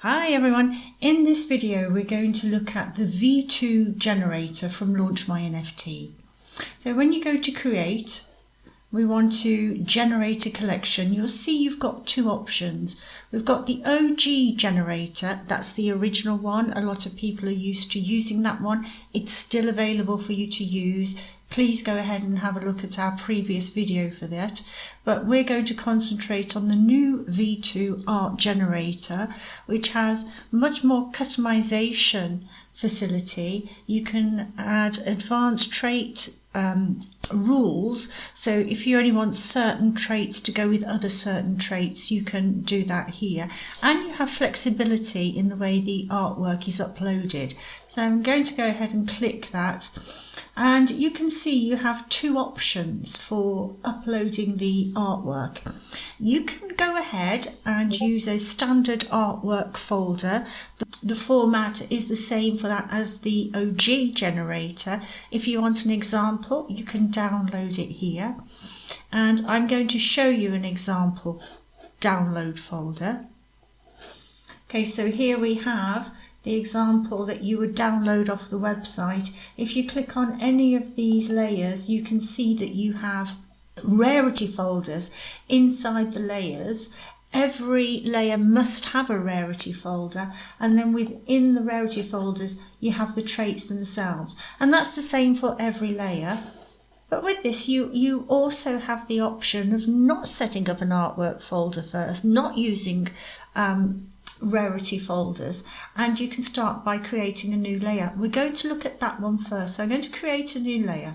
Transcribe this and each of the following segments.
Hi everyone, in this video we're going to look at the V2 generator from LaunchMyNFT. So when you go to create, we want to generate a collection. You'll see you've got two options. We've got the OG generator, that's the original one. A lot of people are used to using that one. It's still available for you to use. Please go ahead and have a look at our previous video for that. But we're going to concentrate on the new V2 art generator, which has much more customization facility. You can add advanced trait rules. So if you only want certain traits to go with other certain traits, you can do that here. And you have flexibility in the way the artwork is uploaded. So I'm going to go ahead and click that. And you can see you have two options for uploading the artwork. You can go ahead and use a standard artwork folder. The format is the same for that as the OG generator. If you want an example, you can download it here. And I'm going to show you an example download folder. Okay, so here we have the example that you would download off the website. If you click on any of these layers, you can see that you have rarity folders inside the layers. Every layer must have a rarity folder, and then within the rarity folders you have the traits themselves, and that's the same for every layer. But with this you also have the option of not setting up an artwork folder first, not using rarity folders, and you can start by creating a new layer. We're going to look at that one first. So I'm going to create a new layer,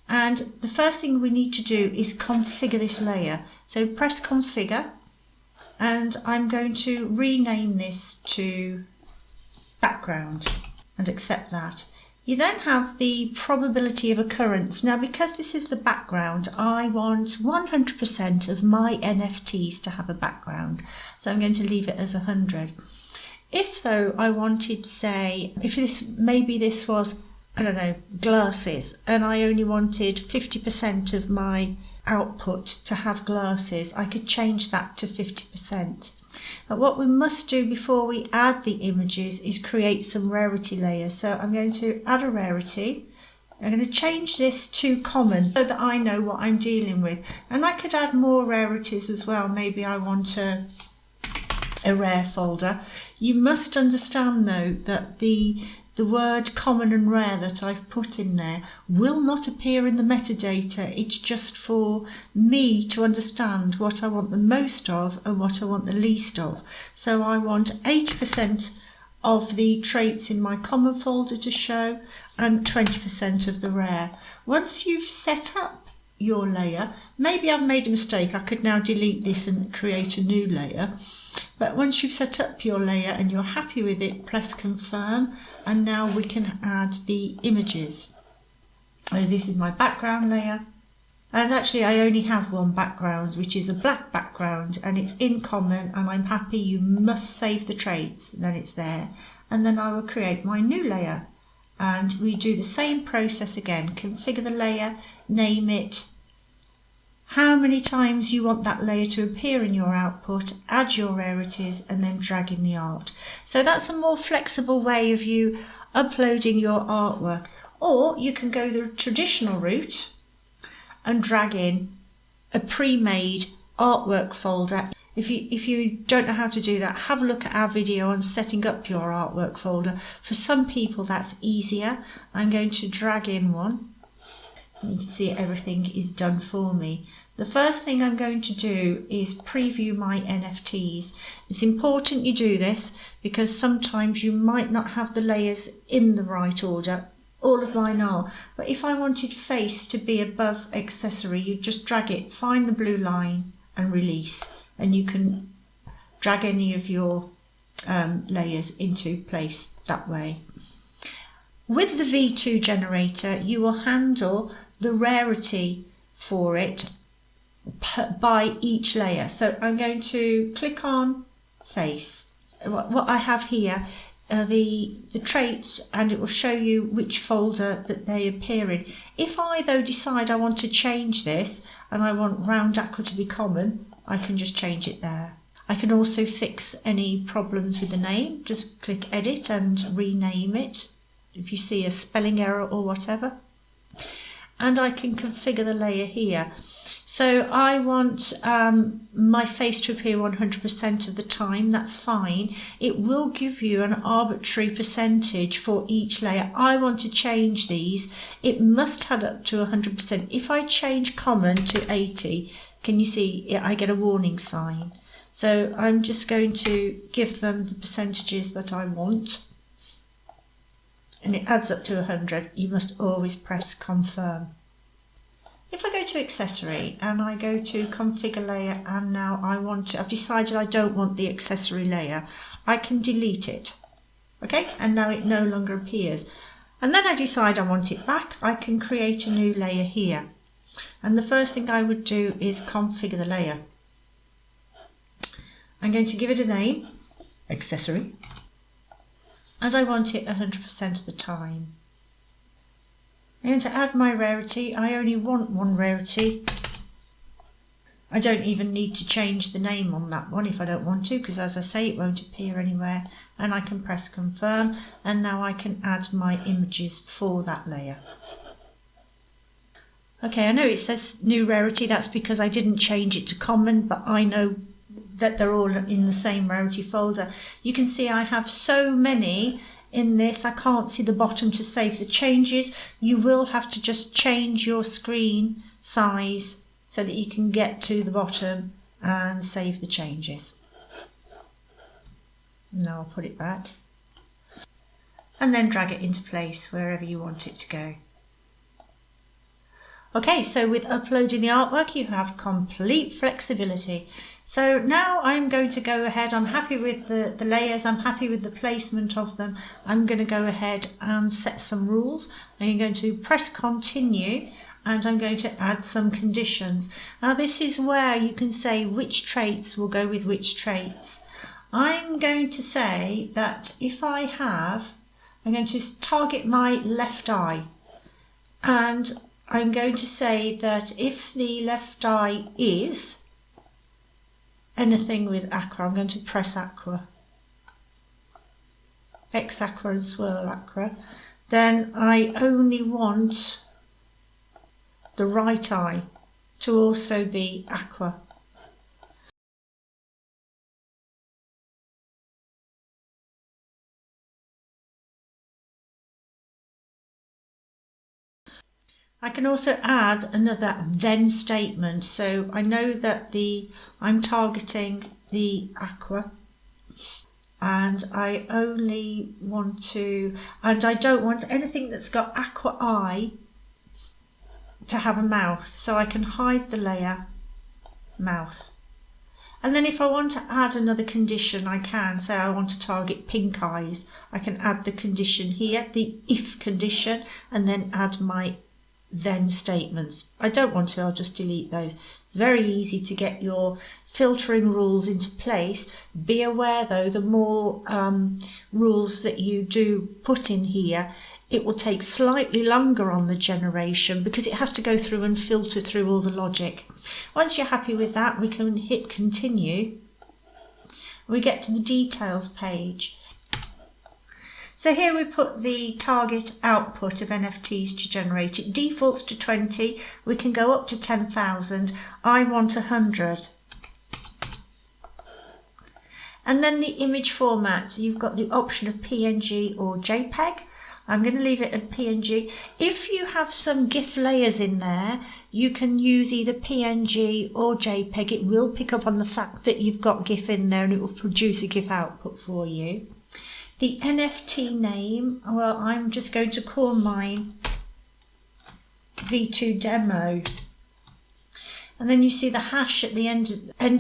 and the first thing we need to do is configure this layer. So press configure, and I'm going to rename this to background and accept that. You then have the probability of occurrence. Now, because this is the background, I want 100% of my NFTs to have a background. So I'm going to leave it as 100. If though I wanted, say, maybe this was, I don't know, glasses, and I only wanted 50% of my output to have glasses, I could change that to 50%. But what we must do before we add the images is create some rarity layers. So I'm going to add a rarity. I'm going to change this to common so that I know what I'm dealing with. And I could add more rarities as well. Maybe I want a rare folder. You must understand though that the word common and rare that I've put in there will not appear in the metadata. It's just for me to understand what I want the most of and what I want the least of. So I want 80% of the traits in my common folder to show and 20% of the rare. Once you've set up your layer, maybe I've made a mistake. I could now delete this and create a new layer. But once you've set up your layer and you're happy with it, press confirm, and now we can add the images. So this is my background layer, and actually I only have one background, which is a black background, and it's in common, and I'm happy. You must save the traits, then it's there. And then I will create my new layer, and we do the same process again. Configure the layer, name it, how many times you want that layer to appear in your output, add your rarities, and then drag in the art. So that's a more flexible way of you uploading your artwork. Or you can go the traditional route and drag in a pre-made artwork folder. If you don't know how to do that, have a look at our video on setting up your artwork folder. For some people that's easier. I'm going to drag in one. You can see everything is done for me. The first thing I'm going to do is preview my NFTs. It's important you do this because sometimes you might not have the layers in the right order. All of mine are. But if I wanted face to be above accessory, you just drag it, find the blue line and release. And you can drag any of your layers into place that way. With the V2 generator, you will handle the rarity for it by each layer. So I'm going to click on face. What I have here are the traits, and it will show you which folder that they appear in. If I though decide I want to change this and I want round aqua to be common, I can just change it there. I can also fix any problems with the name. Just click edit and rename it if you see a spelling error or whatever. And I can configure the layer here. So I want my face to appear 100% of the time. That's fine. It will give you an arbitrary percentage for each layer. I want to change these. It must add up to 100%. If I change common to 80, can you see I get a warning sign? So I'm just going to give them the percentages that I want. And it adds up to 100. You must always press confirm. If I go to accessory and I go to configure layer, and now I've decided I don't want the accessory layer, I can delete it. Okay, and now it no longer appears. And then I decide I want it back, I can create a new layer here. And the first thing I would do is configure the layer. I'm going to give it a name, accessory, and I want it 100% of the time. I'm going to add my rarity. I only want one rarity. I don't even need to change the name on that one if I don't want to, because as I say, it won't appear anywhere. And I can press confirm, and now I can add my images for that layer. Okay, I know it says new rarity. That's because I didn't change it to common, but I know that they're all in the same rarity folder. You can see I have so many in this. I can't see the bottom to save the changes. You will have to just change your screen size so that you can get to the bottom and save the changes. Now I'll put it back and then drag it into place wherever you want it to go. Okay, so with uploading the artwork you have complete flexibility. So now I'm going to go ahead, I'm happy with the layers, I'm happy with the placement of them. I'm going to go ahead and set some rules. I'm going to press continue and I'm going to add some conditions. Now this is where you can say which traits will go with which traits. I'm going to say that if I'm going to target my left eye, and I'm going to say that if the left eye is anything with aqua, I'm going to press aqua, X aqua and swirl aqua, then I only want the right eye to also be aqua. I can also add another then statement. So I know that I'm targeting the aqua, and I only want to, and I don't want anything that's got aqua eye to have a mouth. So I can hide the layer mouth. And then if I want to add another condition, I can say I want to target pink eyes. I can add the condition here, the if condition, and then add my then statements. I don't want to, I'll just delete those. It's very easy to get your filtering rules into place. Be aware though, the more rules that you do put in here, it will take slightly longer on the generation because it has to go through and filter through all the logic. Once you're happy with that, we can hit continue. We get to the details page. So here we put the target output of NFTs to generate. It defaults to 20. We can go up to 10,000. I want 100. And then the image format. You've got the option of PNG or JPEG. I'm going to leave it at PNG. If you have some GIF layers in there, you can use either PNG or JPEG. It will pick up on the fact that you've got GIF in there and it will produce a GIF output for you. The NFT name, well, I'm just going to call mine V2 Demo. And then you see the hash at the end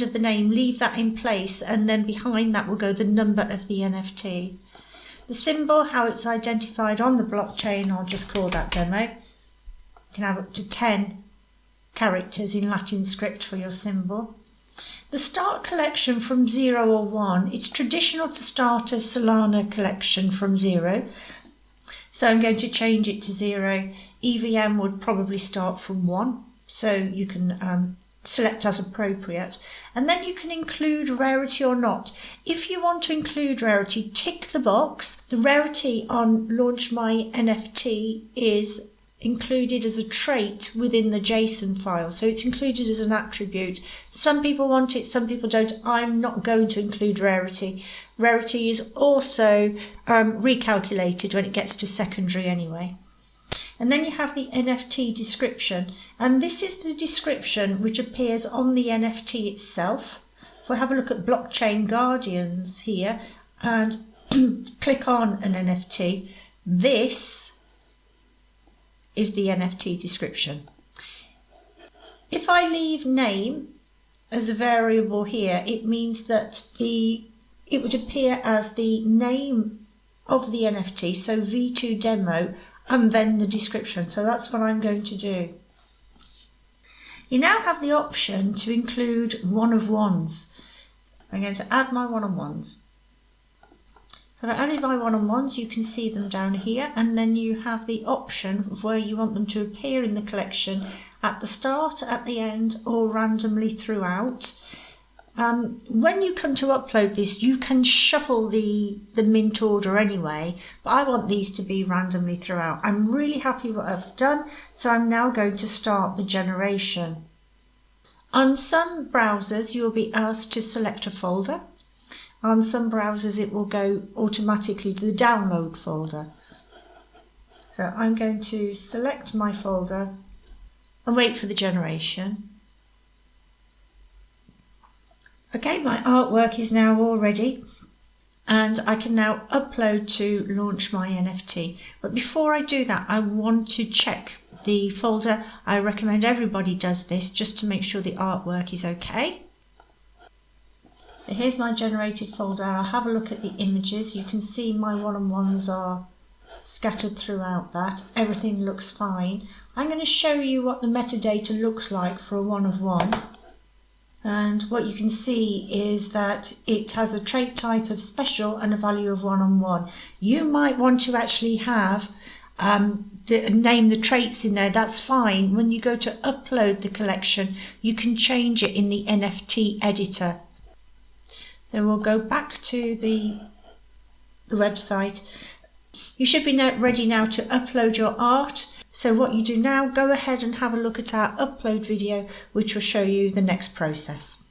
of the name, leave that in place, and then behind that will go the number of the NFT. The symbol, how it's identified on the blockchain, I'll just call that demo. You can have up to 10 characters in Latin script for your symbol. The start collection from 0 or 1, it's traditional to start a Solana collection from 0. So I'm going to change it to 0. EVM would probably start from 1. So you can select as appropriate, and then you can include rarity or not. If you want to include rarity, tick the box. The rarity on LaunchMyNFT is included as a trait within the JSON file, so it's included as an attribute. Some people want it, some people don't. I'm not going to include rarity. Rarity is also recalculated when it gets to secondary anyway. And then you have the NFT description, and this is the description which appears on the NFT itself. If we have a look at Blockchain Guardians here and click on an NFT, this is the NFT description. If I leave name as a variable here, it means that it would appear as the name of the NFT, so V2 demo, and then the description. So that's what I'm going to do. You now have the option to include one-of-ones. I'm going to add my one-on-ones. So I've added my one-on-ones, you can see them down here, and then you have the option of where you want them to appear in the collection, at the start, at the end, or randomly throughout. When you come to upload this, you can shuffle the mint order anyway, but I want these to be randomly throughout. I'm really happy with what I've done, so I'm now going to start the generation. On some browsers, you'll be asked to select a folder. On some browsers, it will go automatically to the download folder. So I'm going to select my folder and wait for the generation. Okay, my artwork is now all ready, and I can now upload to LaunchMyNFT. But before I do that, I want to check the folder. I recommend everybody does this just to make sure the artwork is okay. So here's my generated folder. I'll have a look at the images. You can see my one-on-ones are scattered throughout that. Everything looks fine. I'm going to show you what the metadata looks like for a one-of-one. And what you can see is that it has a trait type of special and a value of one-on-one. You might want to actually have name the traits in there. That's fine. When you go to upload the collection, you can change it in the NFT editor. Then we'll go back to the website. You should be ready now to upload your art. So what you do now, go ahead and have a look at our upload video, which will show you the next process.